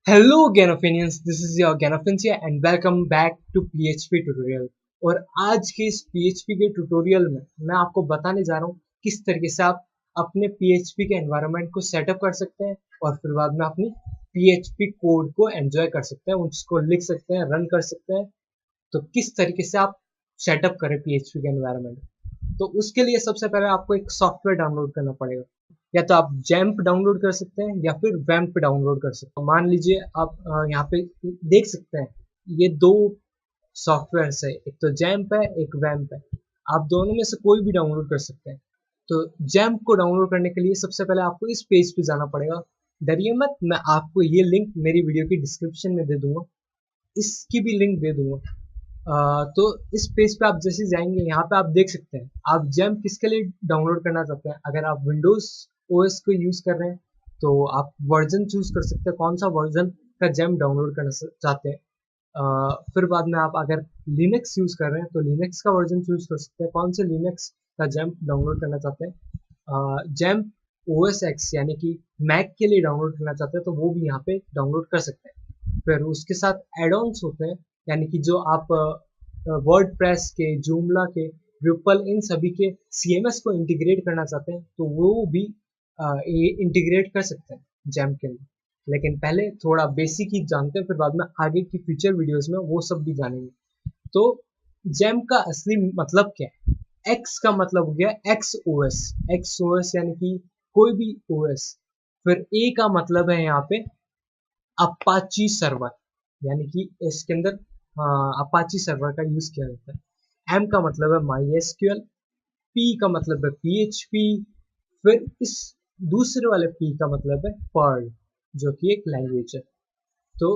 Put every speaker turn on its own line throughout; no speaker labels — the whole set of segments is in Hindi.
Hello Ganofinians, this is your Ganofins here and welcome back to PHP tutorial। और आज के इस PHP के ट्यूटोरियल में मैं आपको बताने जा रहा हूँ किस तरीके से आप अपने PHP के एनवायरनमेंट को सेटअप कर सकते हैं और फिर बाद में अपनी PHP कोड को एंजॉय कर सकते हैं, उसको लिख सकते हैं, रन कर सकते हैं। तो किस तरीके से आप सेटअप करें PHP के एनवायरनमेंट, तो उसके लिए सबसे पहले आपको एक सॉफ्टवेयर डाउनलोड करना पड़ेगा। या तो आप जैम्प डाउनलोड कर सकते हैं या फिर वैम्प डाउनलोड कर सकते हैं। मान लीजिए आप यहाँ पे देख सकते हैं, ये दो सॉफ्टवेयर है, एक तो जैम्प है, एक वैम्प है। आप दोनों में से कोई भी डाउनलोड कर सकते हैं। तो जैम्प को डाउनलोड करने के लिए सबसे पहले आपको इस पेज पे जाना पड़ेगा। डरिए मत, मैं आपको ये लिंक मेरी वीडियो की डिस्क्रिप्शन में दे दूंगा, इसकी भी लिंक दे दूंगा। तो इस पेज पे आप जैसे जाएंगे, यहाँ पे आप देख सकते हैं आप जैम किसके लिए डाउनलोड करना चाहते हैं। अगर आप विंडोज ओएस को यूज कर रहे हैं तो आप वर्जन चूज कर सकते हैं, कौन सा वर्जन का जैम डाउनलोड करना चाहते हैं। फिर बाद में आप अगर लिनक्स यूज कर रहे हैं तो लिनक्स का वर्जन चूज कर सकते हैं, कौन से लिनक्स का जैम डाउनलोड करना चाहते हैं। जैम ओएस एक्स यानी कि मैक के लिए डाउनलोड करना चाहते हैं तो वो भी यहाँ पे डाउनलोड कर सकते हैं। फिर उसके साथ एड ऑन्स होते हैं, यानी कि जो आप वर्ड प्रेस के, जूमला के, ड्रिपल, इन सभी के सीएमएस को इंटीग्रेट करना चाहते हैं तो वो भी इंटीग्रेट कर सकते हैं जैम के अंदर। लेकिन पहले थोड़ा बेसिक ही जानते हैं, फिर बाद में आगे की फ्यूचर वीडियोस में वो सब भी जानेंगे। तो जैम का असली मतलब क्या है? एक्स का मतलब हो गया एक्स ओएस, एक्स ओएस यानी कि कोई भी ओएस। फिर ए का मतलब है यहाँ पे अपाची सर्वर, यानी कि इसके अंदर अपाची सर्वर का यूज किया जाता है। एम का मतलब है माई एसक्यूएल, पी का मतलब है पीएचपी, फिर इस दूसरे वाले पी का मतलब है पर्ल, जो कि एक लैंग्वेज है। तो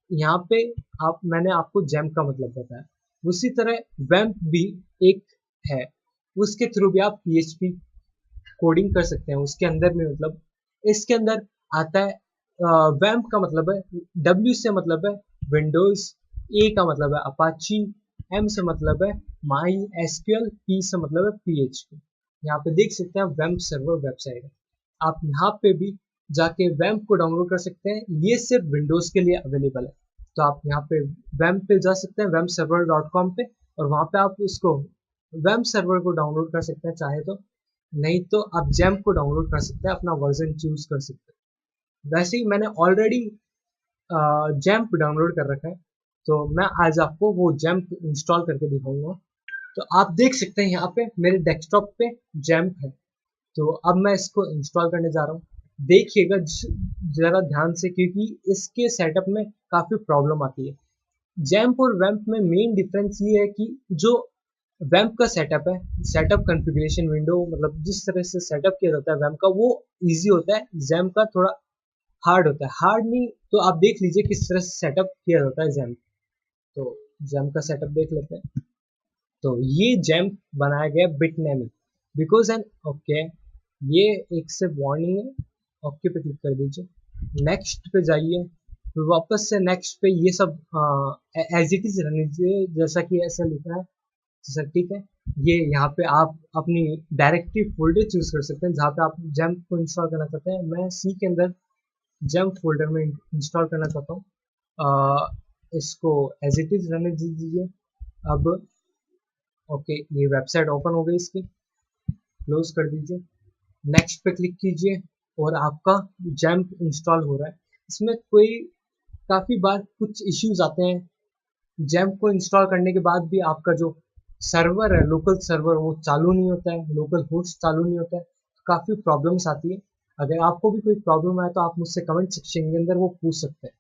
यहाँ पे मैंने आपको जैम का मतलब बताया। उसी तरह वैम्प भी एक है, उसके थ्रू भी आप पीएचपी कोडिंग कर सकते हैं। उसके अंदर में मतलब इसके अंदर आता है वैम्प का मतलब है, डब्ल्यू से मतलब है विंडोज, ए का मतलब है अपाची, एम से मतलब है माई एसक्यूएल, पी से मतलब है पीएचपी। यहाँ पे देख सकते हैं वैम्प सर्वर वेबसाइट है, आप यहाँ पे भी जाके वैम्प को डाउनलोड कर सकते हैं। ये सिर्फ विंडोज के लिए अवेलेबल है। तो आप यहाँ पे वैम्प पे जा सकते हैं, wampserver.com पे, और वहाँ पे आप उसको वैम्प सर्वर को डाउनलोड कर सकते हैं चाहे तो, नहीं तो आप जैम्प को डाउनलोड कर सकते हैं, अपना वर्जन चूज कर सकते हैं। वैसे ही मैंने ऑलरेडी जैम्प डाउनलोड कर रखा है, तो मैं आज आपको वो जैम्प इंस्टॉल करके दिखाऊंगा। तो आप देख सकते हैं यहाँ पे मेरे डेस्कटॉप पे जैम्प है। तो अब मैं इसको इंस्टॉल करने जा रहा हूँ। देखिएगा जरा ध्यान से, क्योंकि इसके सेटअप में काफी प्रॉब्लम आती है। जैम्प और वैम्प में मेन डिफरेंस ये है कि जो वैम्प का सेटअप है, सेटअप कॉन्फ़िगरेशन विंडो, मतलब जिस तरह से सेटअप किया जाता है वैम्प का, वो इजी होता है। जैम्प का थोड़ा हार्ड होता है। हार्ड नहीं तो आप देख लीजिए किस तरह से सेटअप किया जाता है जैम्प। तो जैम्प का सेटअप देख लेते हैं। तो ये जैम्प बनाया गया बिटनेमी बिकॉज एंड ओके। ये एक से वार्निंग है, ओके पे क्लिक कर दीजिए, नेक्स्ट पे जाइए, फिर वापस से नेक्स्ट पे। ये सब एज इट इज रहने दीजिए जैसा कि ऐसा लिखा है, जैसा ठीक है। ये यहाँ पे आप अपनी डायरेक्टरी फोल्डर चूज कर सकते हैं जहाँ पे आप जैम्प को इंस्टॉल करना चाहते हैं। मैं सी के अंदर जैम्प फोल्डर में इंस्टॉल करना चाहता हूँ। इसको एज इट इज रहने दीजिए। अब ओके, ये वेबसाइट ओपन हो गई, इसकी क्लोज कर दीजिए, नेक्स्ट पे क्लिक कीजिए और आपका जैम्प इंस्टॉल हो रहा है। इसमें कोई काफी बार कुछ इश्यूज आते हैं। जैम्प को इंस्टॉल करने के बाद भी आपका जो सर्वर है, लोकल सर्वर, वो चालू नहीं होता है, लोकल होस्ट चालू नहीं होता है, काफी प्रॉब्लम्स आती है। अगर आपको भी कोई प्रॉब्लम आए तो आप मुझसे कमेंट सेक्शन के अंदर वो पूछ सकते हैं।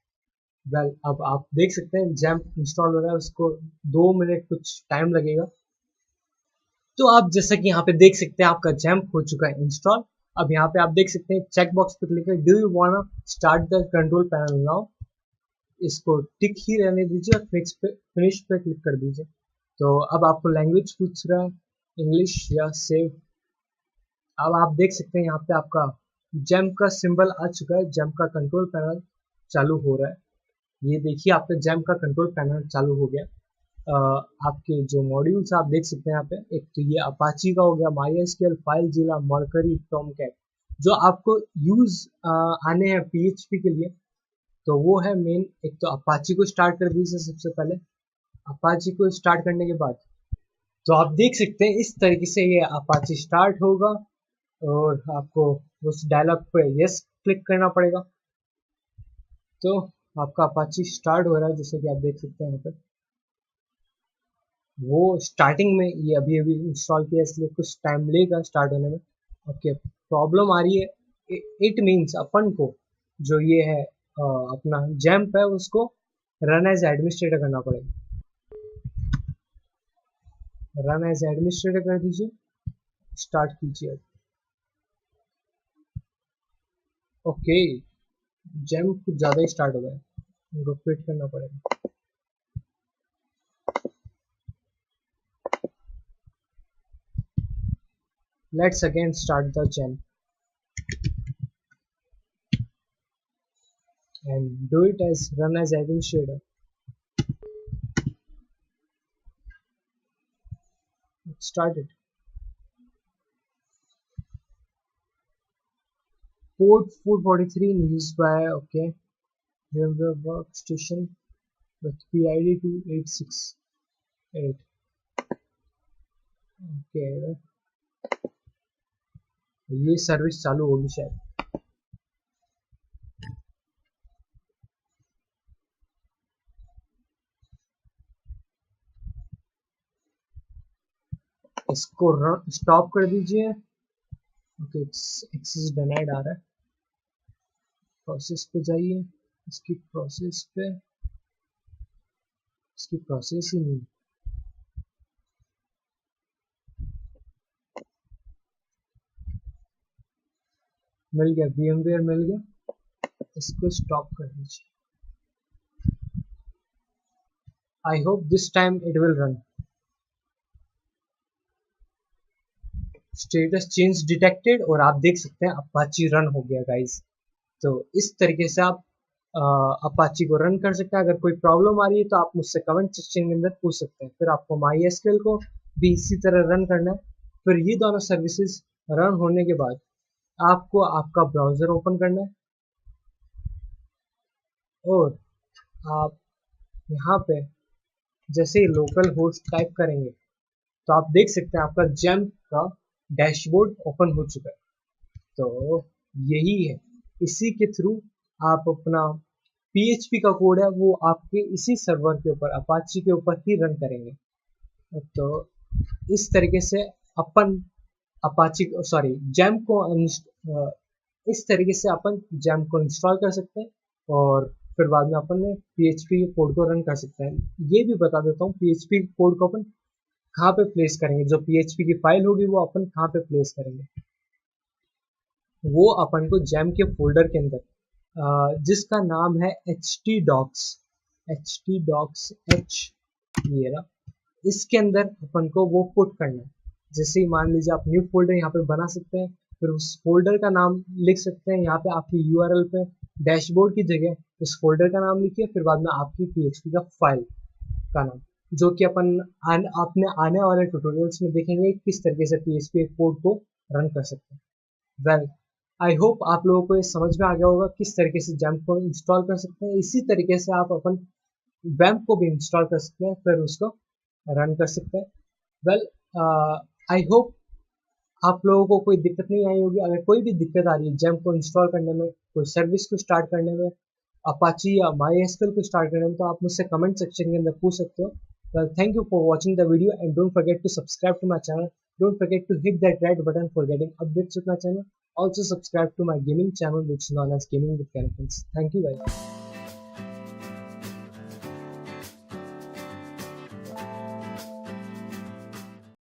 वेल, अब आप देख सकते हैं जैम्प इंस्टॉल हो रहा है, उसको 2 मिनट कुछ टाइम लगेगा। तो आप जैसा कि यहाँ पे देख सकते हैं आपका जैम्प हो चुका है इंस्टॉल। अब यहाँ पे आप देख सकते हैं चेक बॉक्स पे क्लिक करें, do you वांना start the control panel now. इसको टिक ही रहने दीजिए और फिनिश पे क्लिक कर दीजिए। तो अब आपको लैंग्वेज पूछ रहा है, इंग्लिश या सेव। अब आप देख सकते हैं यहाँ पे आपका जैम्प का सिंबल आ चुका है, जैम्प का कंट्रोल पैनल चालू हो रहा है। ये देखिए आपका जैम्प का कंट्रोल पैनल चालू हो गया। आपके जो मॉड्यूल्स आप देख सकते हैं यहाँ पे, एक तो ये अपाची का हो गया, MySQL, फाइलजिला, मर्करी, टॉमकैट, जो आपको यूज आने हैं पीएचपी के लिए। तो वो है मेन। एक तो अपाची को स्टार्ट कर दीजिए सबसे पहले। अपाची को स्टार्ट करने के बाद तो आप देख सकते हैं इस तरीके से ये अपाची स्टार्ट होगा और आपको उस डायलॉग पे यस क्लिक करना पड़ेगा। तो आपका अपाची स्टार्ट हो रहा है, जैसे कि आप देख सकते हैं यहाँ पे। वो स्टार्टिंग में ये अभी अभी इंस्टॉल किया इसलिए कुछ टाइम लेगा स्टार्ट होने में। ओके, प्रॉब्लम आ रही है। इट मीन्स अपन को जो ये है अपना जैम्प है उसको रन एज एडमिनिस्ट्रेटर करना पड़ेगा। रन एज एडमिनिस्ट्रेटर कर दीजिए, स्टार्ट कीजिए। ओके, जैम्प कुछ ज़्यादा ही स्टार्ट हो गया, उनको क्विट करना पड़ेगा। Let's again start the jump and do it as run as administrator. Let's start it. Port 443 used by okay. Remember workstation with PID 2868. Okay, ये सर्विस चालू होगी शायद। इसको स्टॉप कर दीजिए। ओके, एक्सेस डिनाइड आ रहा है। प्रोसेस पे जाइए, इसकी प्रोसेस पे, इसकी प्रोसेस ही नहीं। मिल गया, VMware मिल गया, इसको स्टॉप कर दीजिए। I hope this time it will run. Status change detected और आप देख सकते हैं अपाची रन हो गया गाइस। तो इस तरीके से आप अपाची को रन कर सकते हैं। अगर कोई प्रॉब्लम आ रही है तो आप मुझसे कमेंट सेक्शन के अंदर पूछ सकते हैं। फिर आपको MySQL को भी इसी तरह रन करना है। फिर ये दोनों सर्विसेज रन होने के बाद आपको आपका ब्राउजर ओपन करना है और आप यहाँ पे जैसे ही लोकल होस्ट टाइप करेंगे तो आप देख सकते हैं आपका जैम्प का डैशबोर्ड ओपन हो चुका है। तो यही है, इसी के थ्रू आप अपना PHP का कोड है वो आपके इसी सर्वर के ऊपर अपाची के ऊपर ही रन करेंगे। तो इस तरीके से अपन अपाची सॉरी जैम्प को इस तरीके से अपन जैम्प को इंस्टॉल कर सकते हैं और फिर बाद में अपन ने PHP कोड को रन कर सकते हैं। ये भी बता देता हूँ PHP कोड को अपन कहाँ पे प्लेस करेंगे, जो PHP की फाइल होगी वो अपन कहाँ पे प्लेस करेंगे। वो अपन को जैम के फोल्डर के अंदर जिसका नाम है htdocs ये रहा, इसके अंदर अपन को वो पुट करना है। जैसे ही मान लीजिए आप न्यू फोल्डर यहाँ पे बना सकते हैं, फिर उस फोल्डर का नाम लिख सकते हैं। यहाँ पे आपकी URL पे डैशबोर्ड की जगह उस फोल्डर का नाम लिखिए, फिर बाद में आपकी PHP का फाइल का नाम, जो कि अपन अपने आने वाले ट्यूटोरियल्स में देखेंगे किस तरीके से PHP कोड को रन कर सकते हैं। वेल, आई होप आप लोगों को ये समझ में आ गया होगा किस तरीके से जैम्प को इंस्टॉल कर सकते हैं। इसी तरीके से आप अपन वैम्प को भी इंस्टॉल कर सकते हैं, फिर उसको रन कर सकते हैं। वेल, आई होप आप लोगों को कोई दिक्कत नहीं आई होगी। अगर कोई भी दिक्कत आ रही है जैम्प को इंस्टॉल करने में, कोई सर्विस को स्टार्ट करने में, अपाची या MySQL को स्टार्ट करने में, तो आप मुझसे कमेंट सेक्शन के अंदर पूछ सकते हो। Well, thank you for watching the video and don't forget to subscribe to my channel. Don't forget to hit that red button for getting updates with my channel. Also subscribe to my gaming channel which is known as Gaming with Ganofins. Thank you guys.